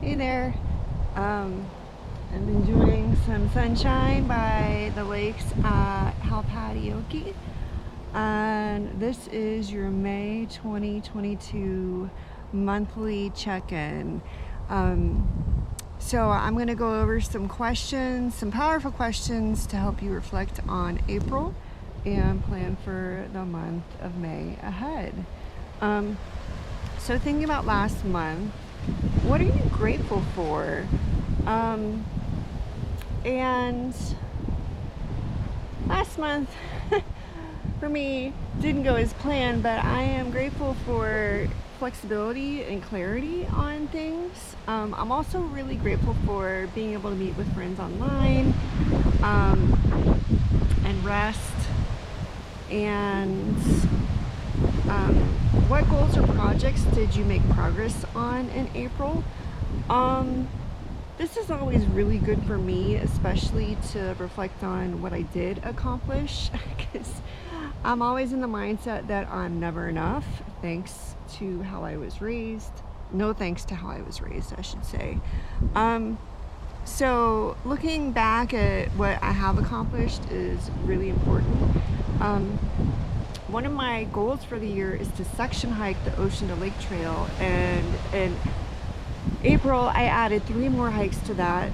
Hey there. I'm enjoying some sunshine by the lakes at Halpatioke. And this is your May 2022 monthly check-in. So I'm going to go over some questions, some powerful questions to help you reflect on April and plan for the month of May ahead. So thinking about last month, what are you grateful for? And last month for me didn't go as planned, but I am grateful for flexibility and clarity on things. I'm also really grateful for being able to meet with friends online and rest. And what goals or projects did you make progress on in April? This is always really good for me, especially to reflect on what I did accomplish, because I'm always in the mindset that I'm never enough, thanks to how I was raised. No thanks to how I was raised, I should say. So looking back at what I have accomplished is really important. One of my goals for the year is to section hike the Ocean to Lake Trail, and in April I added 3 more hikes to that.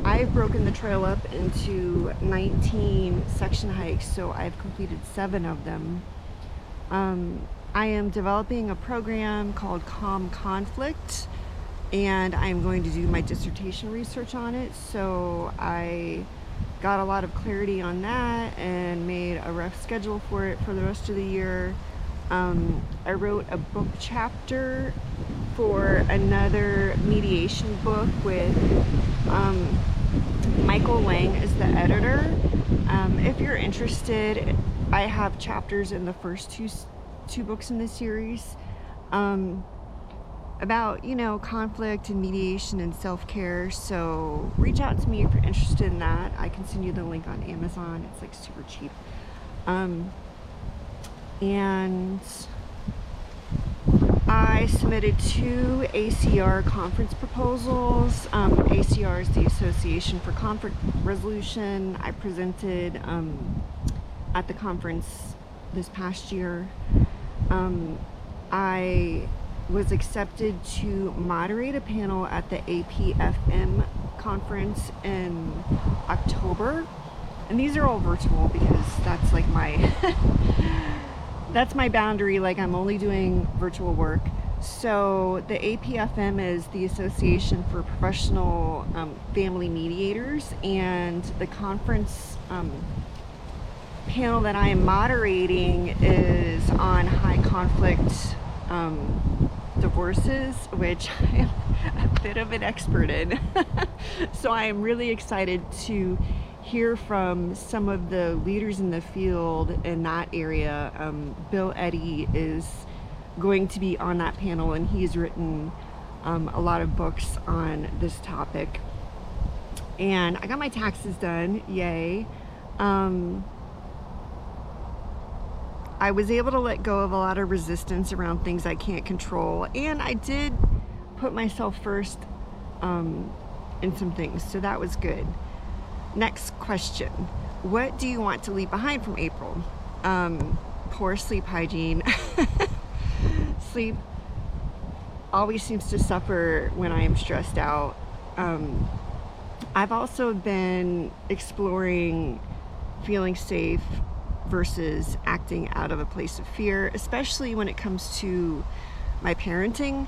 I've broken the trail up into 19 section hikes, so I've completed 7 of them. I am developing a program called Calm Conflict, and I'm going to do my dissertation research on it, so I got a lot of clarity on that and made a rough schedule for it for the rest of the year. I wrote a book chapter for another mediation book with Michael Lang as the editor. If you're interested, I have chapters in the first two books in the series about, conflict and mediation and self-care. So reach out to me if you're interested in that. I can send you the link on Amazon. It's like super cheap. And I submitted 2 ACR conference proposals. ACR is the Association for Conflict Resolution. I presented at the conference this past year. I was accepted to moderate a panel at the APFM conference in October. And these are all virtual because that's like my that's my boundary. Like, I'm only doing virtual work. So the APFM is the Association for Professional Family Mediators, and the conference panel that I am moderating is on high conflict divorces, which I am a bit of an expert in. So I am really excited to hear from some of the leaders in the field in that area. Bill Eddy is going to be on that panel, and he's written a lot of books on this topic. And I got my taxes done, yay. I was able to let go of a lot of resistance around things I can't control, and I did put myself first in some things, so that was good. Next question. What do you want to leave behind from April? Poor sleep hygiene. Sleep always seems to suffer when I am stressed out. I've also been exploring feeling safe versus acting out of a place of fear, especially when it comes to my parenting.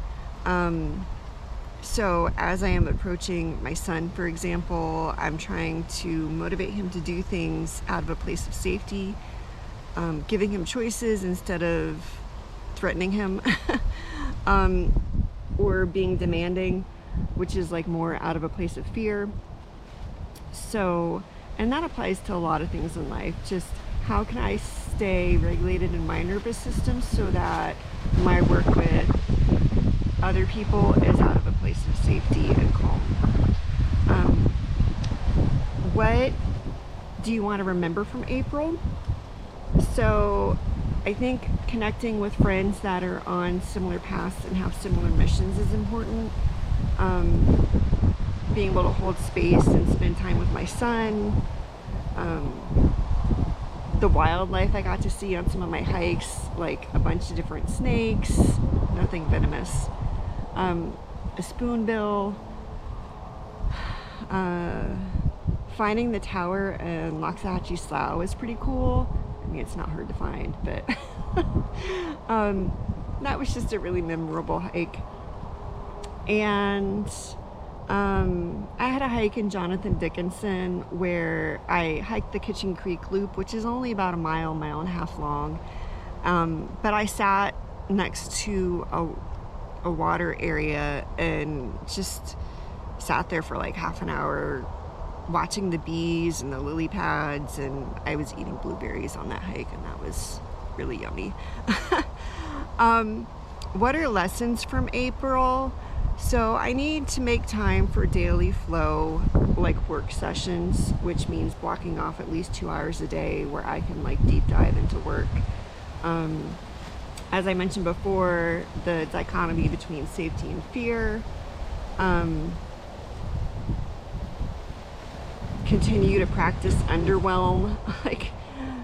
So as I am approaching my son, for example, I'm trying to motivate him to do things out of a place of safety, giving him choices instead of threatening him, or being demanding, which is like more out of a place of fear. So, and that applies to a lot of things in life. Just how can I stay regulated in my nervous system so that my work with other people is out of a place of safety and calm? What do you want to remember from April? So I think connecting with friends that are on similar paths and have similar missions is important. being able to hold space and spend time with my son, the wildlife I got to see on some of my hikes, like a bunch of different snakes, nothing venomous, a spoonbill, finding the tower in Loxahatchee Slough was pretty cool. I mean, it's not hard to find, but that was just a really memorable hike. And I had a hike in Jonathan Dickinson where I hiked the Kitchen Creek Loop, which is only about a mile and a half long. But I sat next to a water area and just sat there for like half an hour watching the bees and the lily pads, and I was eating blueberries on that hike, and that was really yummy. What are lessons from April? So I need to make time for daily flow, like work sessions, which means blocking off at least 2 hours a day where I can like deep dive into work. As I mentioned before, the dichotomy between safety and fear. Continue to practice underwhelm, like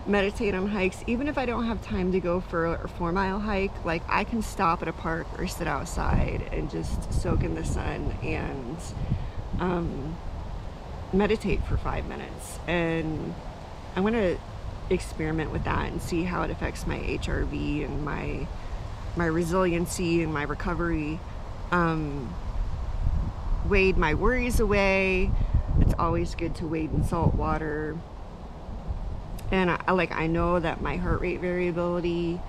meditate on hikes. Even if I don't have time to go for a 4-mile hike, like I can stop at a park or sit outside and just soak in the sun and meditate for 5 minutes. And I'm going to experiment with that and see how it affects my HRV and my resiliency and my recovery. Wade my worries away. It's always good to wade in salt water. And I know that my heart rate variability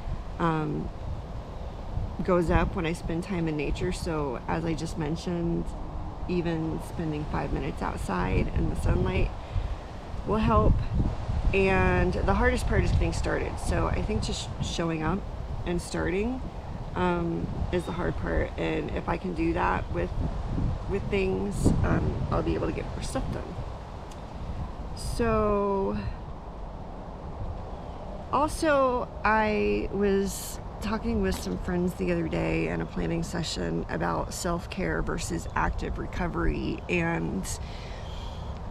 goes up when I spend time in nature. So as I just mentioned, even spending 5 minutes outside in the sunlight will help. And the hardest part is getting started. So I think just showing up and starting is the hard part. And if I can do that with things, I'll be able to get more stuff done. So also, I was talking with some friends the other day in a planning session about self-care versus active recovery. And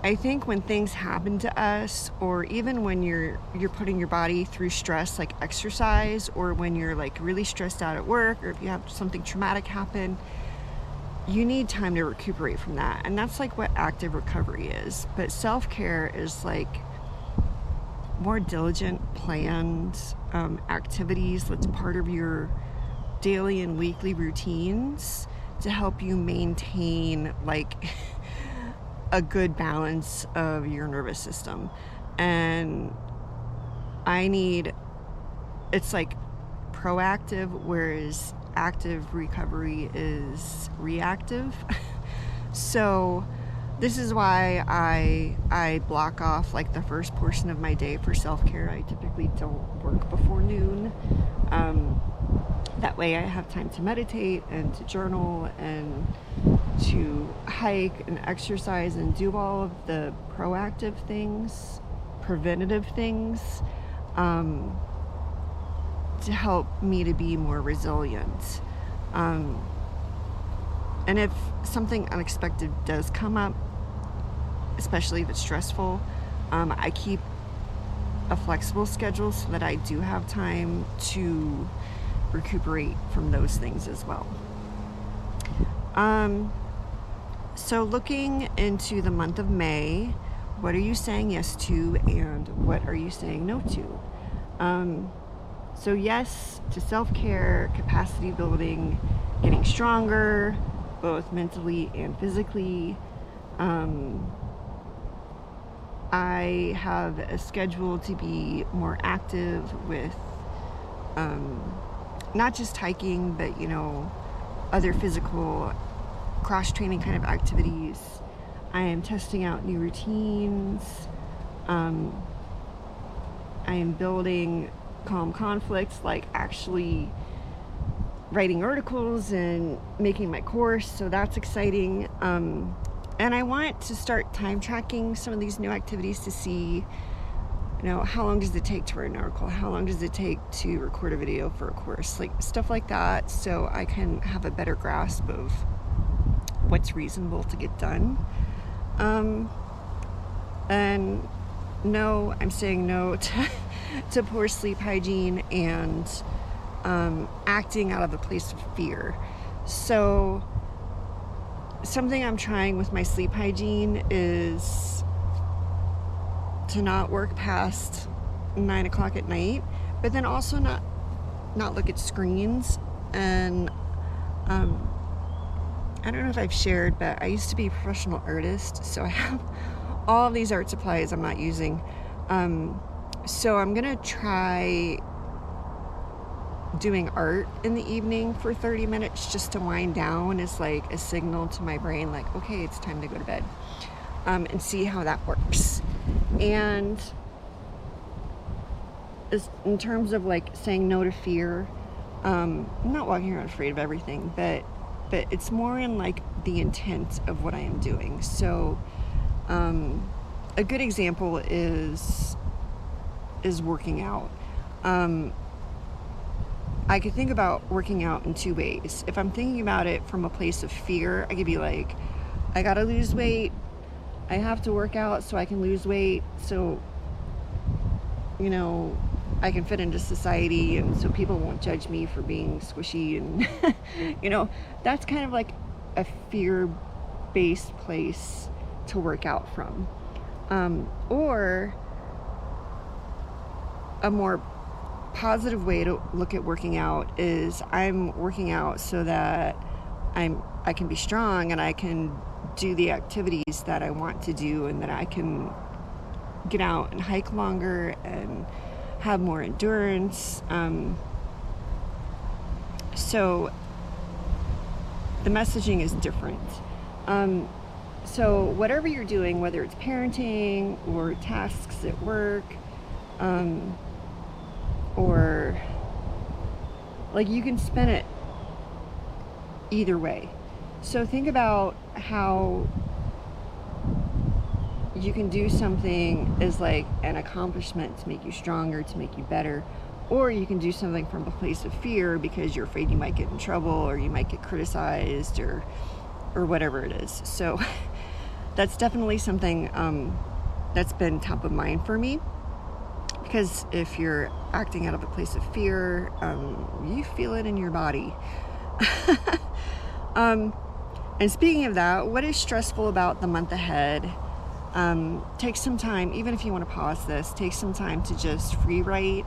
I think when things happen to us, or even when you're putting your body through stress like exercise, or when you're like really stressed out at work, or if you have something traumatic happen, you need time to recuperate from that. And that's like what active recovery is. But self-care is like more diligent, planned activities that's part of your daily and weekly routines to help you maintain like a good balance of your nervous system. And it's like proactive, whereas active recovery is reactive. So this is why I block off like the first portion of my day for self-care. I typically don't work before noon. That way I have time to meditate and to journal and to hike and exercise and do all of the proactive things, preventative things, to help me to be more resilient. And if something unexpected does come up, especially if it's stressful, I keep a flexible schedule so that I do have time to recuperate from those things as well. So looking into the month of May, what are you saying yes to and what are you saying no to? So yes to self-care, capacity building, getting stronger, both mentally and physically. I have a schedule to be more active with not just hiking, but other physical cross-training kind of activities. I am testing out new routines. I am building calm conflicts, like actually writing articles and making my course, so that's exciting. And I want to start time tracking some of these new activities to see, how long does it take to write an article? How long does it take to record a video for a course? Like stuff like that, so I can have a better grasp of what's reasonable to get done. And no, I'm saying no to poor sleep hygiene and acting out of a place of fear. So something I'm trying with my sleep hygiene is to not work past 9 o'clock at night, but then also not look at screens. And I don't know if I've shared, but I used to be a professional artist, so I have all of these art supplies I'm not using. So I'm gonna try doing art in the evening for 30 minutes just to wind down as like a signal to my brain, like, okay, it's time to go to bed, and see how that works. And in terms of like saying no to fear, I'm not walking around afraid of everything, but it's more in like the intent of what I am doing. So a good example is working out. I could think about working out in two ways. If I'm thinking about it from a place of fear, I could be like, I gotta lose weight, I have to work out so I can lose weight, so I can fit into society, and so people won't judge me for being squishy, and that's kind of like a fear-based place to work out from. Or a more positive way to look at working out is I'm working out so that I can be strong and I can do the activities that I want to do, and that I can get out and hike longer and have more endurance. So the messaging is different. So whatever you're doing, whether it's parenting or tasks at work, or like, you can spin it either way. So think about how you can do something as like an accomplishment to make you stronger, to make you better, or you can do something from a place of fear because you're afraid you might get in trouble or you might get criticized or whatever it is. So that's definitely something that's been top of mind for me, because if you're acting out of a place of fear, you feel it in your body. And speaking of that, what is stressful about the month ahead? Take some time, even if you want to pause this, take some time to just free write,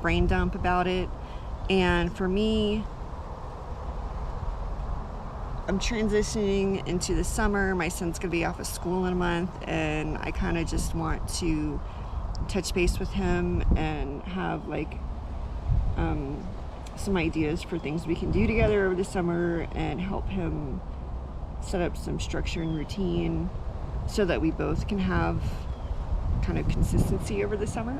brain dump about it. And for me, I'm transitioning into the summer. My son's gonna be off of school in a month, and I kind of just want to touch base with him and have like some ideas for things we can do together over the summer, and help him set up some structure and routine so that we both can have kind of consistency over the summer.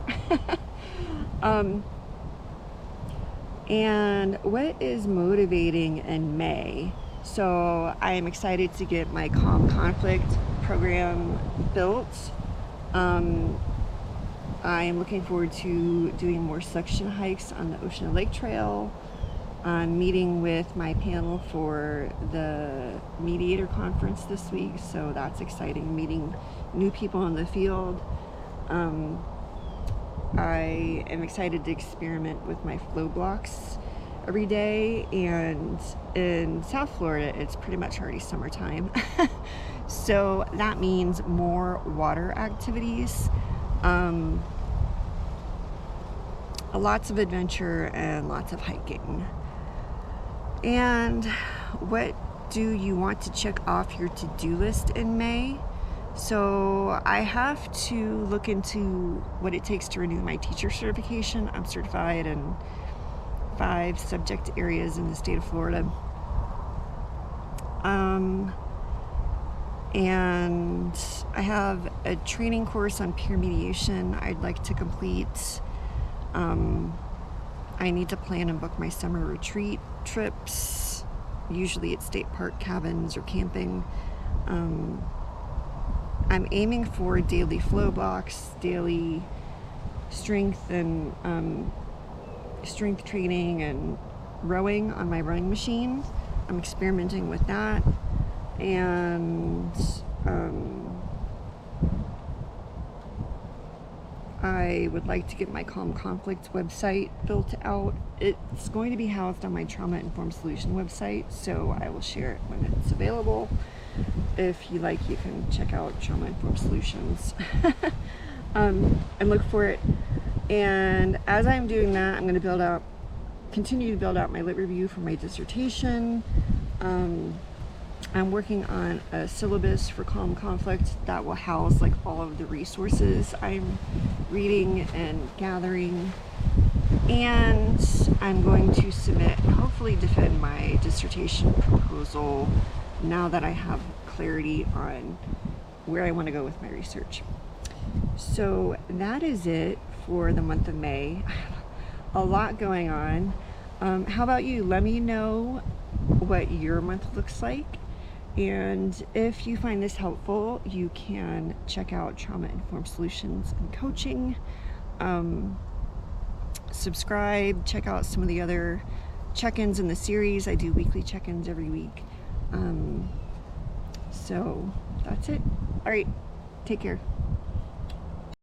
And what is motivating in May? So I am excited to get my Calm Conflict program built. I am looking forward to doing more suction hikes on the Ocean and Lake Trail. I'm meeting with my panel for the Mediator Conference this week, so that's exciting, meeting new people in the field. I am excited to experiment with my flow blocks every day, and in South Florida, it's pretty much already summertime. So that means more water activities. Lots of adventure and lots of hiking. And what do you want to check off your to-do list in May? So I have to look into what it takes to renew my teacher certification. I'm certified in 5 subject areas in the state of Florida. And I have a training course on peer mediation I'd like to complete. I need to plan and book my summer retreat trips, usually at state park cabins or camping. I'm aiming for daily flow blocks, daily strength and strength training and rowing on my rowing machine. I'm experimenting with that, and I would like to get my Calm Conflict website built out. It's going to be housed on my Trauma Informed Solution website, so I will share it when it's available. If you like, you can check out Trauma Informed Solutions and look for it. And as I'm doing that, I'm going to continue to build out my lit review for my dissertation. I'm working on a syllabus for Calm Conflict that will house like all of the resources I'm reading and gathering, and I'm going to submit and hopefully defend my dissertation proposal now that I have clarity on where I want to go with my research. So that is it for the month of May. A lot going on. How about you? Let me know what your month looks like. And if you find this helpful, you can check out Trauma Informed Solutions and Coaching. Subscribe, check out some of the other check-ins in the series. I do weekly check-ins every week. So that's it. All right, take care.